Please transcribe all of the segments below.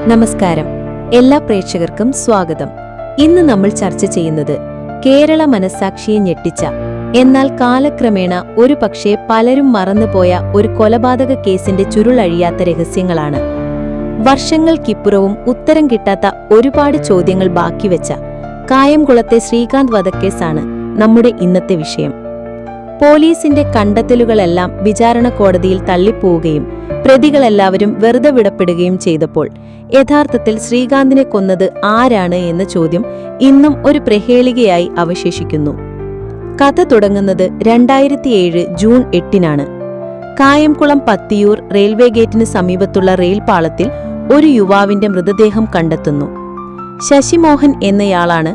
നമസ്കാരം. എല്ലാ പ്രേക്ഷകർക്കും സ്വാഗതം. ഇന്ന് നമ്മൾ ചർച്ച ചെയ്യുന്നത് കേരള മനസ്സാക്ഷിയെ ഞെട്ടിച്ച, എന്നാൽ കാലക്രമേണ ഒരുപക്ഷേ പലരും മറന്നുപോയ ഒരു കൊലപാതക കേസിന്റെ ചുരുളഴിയാത്ത രഹസ്യങ്ങളാണ്. വർഷങ്ങൾക്കിപ്പുറവും ഉത്തരം കിട്ടാത്ത ഒരുപാട് ചോദ്യങ്ങൾ ബാക്കിവെച്ച കായംകുളത്തെ ശ്രീകാന്ത് വധക്കേസാണ് നമ്മുടെ ഇന്നത്തെ വിഷയം. പോലീസിന്റെ കണ്ടെത്തലുകളെല്ലാം വിചാരണ കോടതിയിൽ തള്ളിപ്പോവുകയും പ്രതികളെല്ലാവരും വെറുതെ വിടപ്പെടുകയും ചെയ്തപ്പോൾ യഥാർത്ഥത്തിൽ ശ്രീകാന്തിനെ കൊന്നത് ആരാണ് എന്ന ചോദ്യം ഇന്നും ഒരു പ്രഹേളികയായി അവശേഷിക്കുന്നു. കഥ തുടങ്ങുന്നത് 2007 ജൂൺ 8-നാണ്. കായംകുളം പത്തിയൂർ റെയിൽവേ ഗേറ്റിന് സമീപത്തുള്ള റെയിൽ പാളത്തിൽ ഒരു യുവാവിന്റെ മൃതദേഹം കണ്ടെത്തുന്നു. ശശിമോഹൻ എന്നയാളാണ്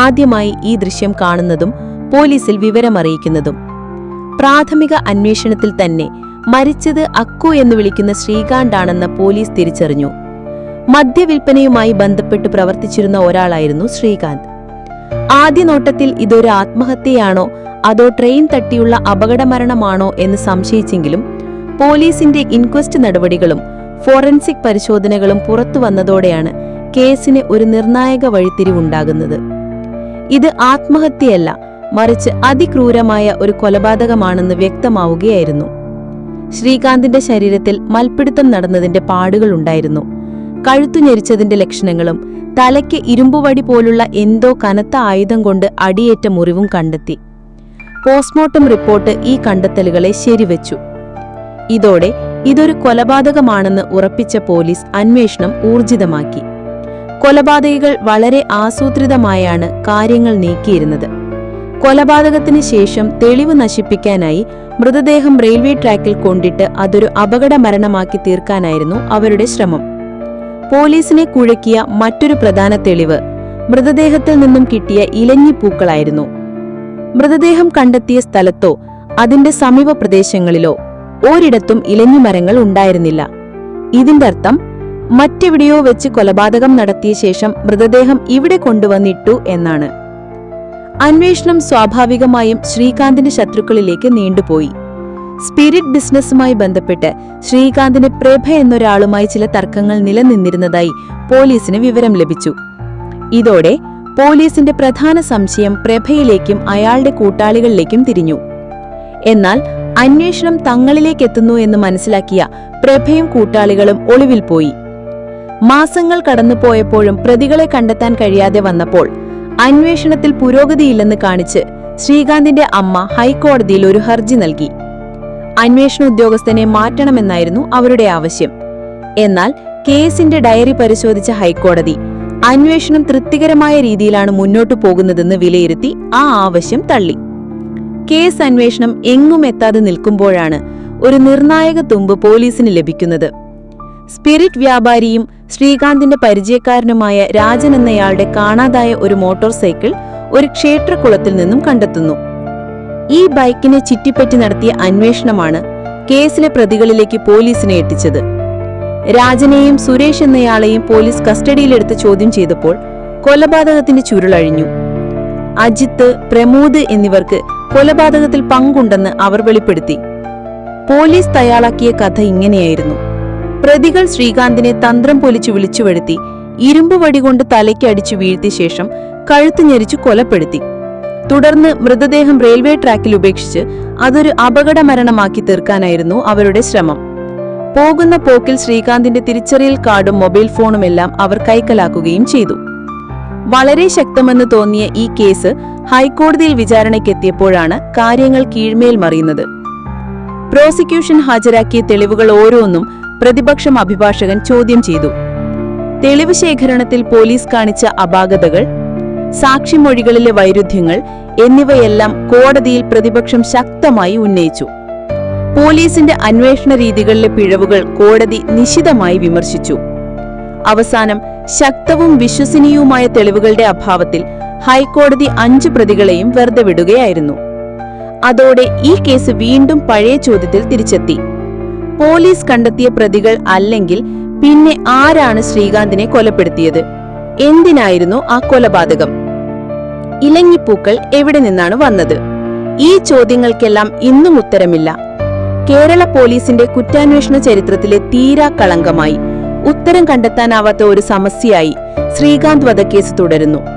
ആദ്യമായി ഈ ദൃശ്യം കാണുന്നതും പോലീസിൽ വിവരമറിയിക്കുന്നതും. പ്രാഥമിക അന്വേഷണത്തിൽ തന്നെ മരിച്ചത് അക്കു എന്ന് വിളിക്കുന്ന ശ്രീകാന്താണെന്ന് പോലീസ് തിരിച്ചറിഞ്ഞു. മദ്യവിൽപ്പനയുമായി ബന്ധപ്പെട്ട് പ്രവർത്തിച്ചിരുന്ന ഒരാളായിരുന്നു ശ്രീകാന്ത്. ആദ്യ നോട്ടത്തിൽ ഇതൊരു ആത്മഹത്യയാണോ അതോ ട്രെയിൻ തട്ടിയുള്ള അപകടമരണമാണോ എന്ന് സംശയിച്ചെങ്കിലും പോലീസിന്റെ ഇൻക്വസ്റ്റ് നടപടികളും ഫോറൻസിക് പരിശോധനകളും പുറത്തുവന്നതോടെയാണ് കേസിന് ഒരു നിർണായക വഴിത്തിരിവുണ്ടാകുന്നത്. ഇത് ആത്മഹത്യയല്ല, മറിച്ച് അതിക്രൂരമായ ഒരു കൊലപാതകമാണെന്ന് വ്യക്തമാവുകയായിരുന്നു. ശ്രീകാന്തിന്റെ ശരീരത്തിൽ മൽപ്പിടുത്തം നടന്നതിന്റെ പാടുകളുണ്ടായിരുന്നു. കഴുത്തു ഞെരിച്ചതിന്റെ ലക്ഷണങ്ങളും തലയ്ക്ക് ഇരുമ്പുവടി പോലുള്ള എന്തോ കനത്ത ആയുധം കൊണ്ട് അടിയേറ്റ മുറിവും കണ്ടെത്തി. പോസ്റ്റ്മോർട്ടം റിപ്പോർട്ട് ഈ കണ്ടെത്തലുകളെ ശരിവെച്ചു. ഇതോടെ ഇതൊരു കൊലപാതകമാണെന്ന് ഉറപ്പിച്ച പോലീസ് അന്വേഷണം ഊർജിതമാക്കി. കൊലപാതകികൾ വളരെ ആസൂത്രിതമായാണ് കാര്യങ്ങൾ നീക്കിയിരുന്നത്. കൊലപാതകത്തിന് ശേഷം തെളിവ് നശിപ്പിക്കാനായി മൃതദേഹം റെയിൽവേ ട്രാക്കിൽ കൊണ്ടിട്ട് അതൊരു അപകട മരണമാക്കി തീർക്കാനായിരുന്നു അവരുടെ ശ്രമം. പോലീസിനെ കുഴക്കിയ മറ്റൊരു പ്രധാന തെളിവ് മൃതദേഹത്തിൽ നിന്നും കിട്ടിയ ഇലഞ്ഞിപ്പൂക്കളായിരുന്നു. മൃതദേഹം കണ്ടെത്തിയ സ്ഥലത്തോ അതിന്റെ സമീപ പ്രദേശങ്ങളിലോ ഒരിടത്തും ഇലഞ്ഞിമരങ്ങൾ ഉണ്ടായിരുന്നില്ല. ഇതിന്റെ അർത്ഥം മറ്റെവിടെയോ വെച്ച് കൊലപാതകം നടത്തിയ ശേഷം മൃതദേഹം ഇവിടെ കൊണ്ടുവന്നിട്ടു എന്നാണ്. അന്വേഷണം സ്വാഭാവികമായും ശ്രീകാന്തിന്റെ ശത്രുക്കളിലേക്ക് നീണ്ടുപോയി. സ്പിരിറ്റ് ബിസിനസ്സുമായി ബന്ധപ്പെട്ട് ശ്രീകാന്തിന് പ്രഭ എന്നൊരാളുമായി ചില തർക്കങ്ങൾ നിലനിന്നിരുന്നതായി പോലീസിന് വിവരം ലഭിച്ചു. ഇതോടെ പോലീസിന്റെ പ്രധാന സംശയം പ്രഭയിലേക്കും അയാളുടെ കൂട്ടാളികളിലേക്കും തിരിഞ്ഞു. എന്നാൽ അന്വേഷണം തങ്ങളിലേക്കെത്തുന്നു എന്ന് മനസ്സിലാക്കിയ പ്രഭയും കൂട്ടാളികളും ഒളിവിൽ പോയി. മാസങ്ങൾ കടന്നുപോയപ്പോഴും പ്രതികളെ കണ്ടെത്താൻ കഴിയാതെ വന്നപ്പോൾ അന്വേഷണത്തിൽ പുരോഗതിയില്ലെന്ന് കാണിച്ച് ശ്രീകാന്തിന്റെ അമ്മ ഹൈക്കോടതിയിൽ ഒരു ഹർജി നൽകി. അന്വേഷണ ഉദ്യോഗസ്ഥനെ മാറ്റണമെന്നായിരുന്നു അവരുടെ ആവശ്യം. എന്നാൽ കേസിന്റെ ഡയറി പരിശോധിച്ച ഹൈക്കോടതി അന്വേഷണം തൃപ്തികരമായ രീതിയിലാണ് മുന്നോട്ടു പോകുന്നതെന്ന് വിലയിരുത്തി ആ ആവശ്യം തള്ളി. കേസ് അന്വേഷണം എങ്ങും എത്താതെ നിൽക്കുമ്പോഴാണ് ഒരു നിർണായക തുമ്പ് പോലീസിന് ലഭിക്കുന്നത്. സ്പിരിറ്റ് വ്യാപാരിയും ശ്രീകാന്തിന്റെ പരിചയക്കാരനുമായ രാജൻ എന്നയാളുടെ കാണാതായ ഒരു മോട്ടോർ സൈക്കിൾ ഒരു ക്ഷേത്രക്കുളത്തിൽ നിന്നും കണ്ടെത്തുന്നു. ഈ ബൈക്കിനെ ചുറ്റിപ്പറ്റി നടത്തിയ അന്വേഷണമാണ് കേസിലെ പ്രതികളിലേക്ക് പോലീസിനെ എത്തിച്ചത്. രാജനെയും സുരേഷ് എന്നയാളെയും പോലീസ് കസ്റ്റഡിയിലെടുത്ത് ചോദ്യം ചെയ്തപ്പോൾ കൊലപാതകത്തിന്റെ ചുരുളഴിഞ്ഞു. അജിത്ത്, പ്രമോദ് എന്നിവർക്ക് കൊലപാതകത്തിൽ പങ്കുണ്ടെന്ന് അവർ വെളിപ്പെടുത്തി. പോലീസ് തയ്യാറാക്കിയ കഥ ഇങ്ങനെയായിരുന്നു. പ്രതികൾ ശ്രീകാന്തിനെ തന്ത്രം പൊലിച്ചു വിളിച്ചുവരുത്തി ഇരുമ്പ് വടികൊണ്ട് തലയ്ക്ക് അടിച്ചു വീഴ്ത്തിയ ശേഷം കഴുത്ത് ഞെരിച്ചു കൊലപ്പെടുത്തി. തുടർന്ന് മൃതദേഹം റെയിൽവേ ട്രാക്കിൽ ഉപേക്ഷിച്ച് അതൊരു അപകട മരണമാക്കി തീർക്കാനായിരുന്നു അവരുടെ ശ്രമം. പോകുന്ന പോക്കിൽ ശ്രീകാന്തിന്റെ തിരിച്ചറിയൽ കാർഡും മൊബൈൽ ഫോണുമെല്ലാം അവർ കൈക്കലാക്കുകയും ചെയ്തു. വളരെ ശക്തമെന്ന് തോന്നിയ ഈ കേസ് ഹൈക്കോടതിയിൽ വിചാരണയ്ക്കെത്തിയപ്പോഴാണ് കാര്യങ്ങൾ കീഴ്മേൽ മറിയുന്നത്. പ്രോസിക്യൂഷൻ ഹാജരാക്കിയ തെളിവുകൾ ഓരോന്നും പ്രതിപക്ഷം അഭിഭാഷകൻ ചോദ്യം ചെയ്തു. തെളിവ് ശേഖരണത്തിൽ പോലീസ് കാണിച്ച അപാകതകൾ, സാക്ഷിമൊഴികളിലെ വൈരുദ്ധ്യങ്ങൾ എന്നിവയെല്ലാം കോടതിയിൽ പ്രതിപക്ഷം ശക്തമായി ഉന്നയിച്ചു. പോലീസിന്റെ അന്വേഷണ രീതികളിലെ പിഴവുകൾ കോടതി നിശിതമായി വിമർശിച്ചു. അവസാനം ശക്തവും വിശ്വസനീയവുമായ തെളിവുകളുടെ അഭാവത്തിൽ ഹൈക്കോടതി 5 പ്രതികളെയും വെറുതെ വിടുകയായിരുന്നു. അതോടെ ഈ കേസ് വീണ്ടും പഴയ ചോദ്യത്തിൽ തിരിച്ചെത്തി. പോലീസ് കണ്ടെത്തിയ പ്രതികൾ അല്ലെങ്കിൽ പിന്നെ ആരാണ് ശ്രീകാന്തിനെ കൊലപ്പെടുത്തിയത്? എന്തിനായിരുന്നു ആ കൊലപാതകം? ഇലഞ്ഞിപ്പൂക്കൾ എവിടെ നിന്നാണ് വന്നത്? ഈ ചോദ്യങ്ങൾക്കെല്ലാം ഇന്നും ഉത്തരമില്ല. കേരള പോലീസിന്റെ കുറ്റാന്വേഷണ ചരിത്രത്തിലെ തീരാ കളങ്കമായി ഉത്തരം കണ്ടെത്താനാവാത്ത ഒരു സമസ്യയായി ശ്രീകാന്ത് വധക്കേസ് തുടരുന്നു.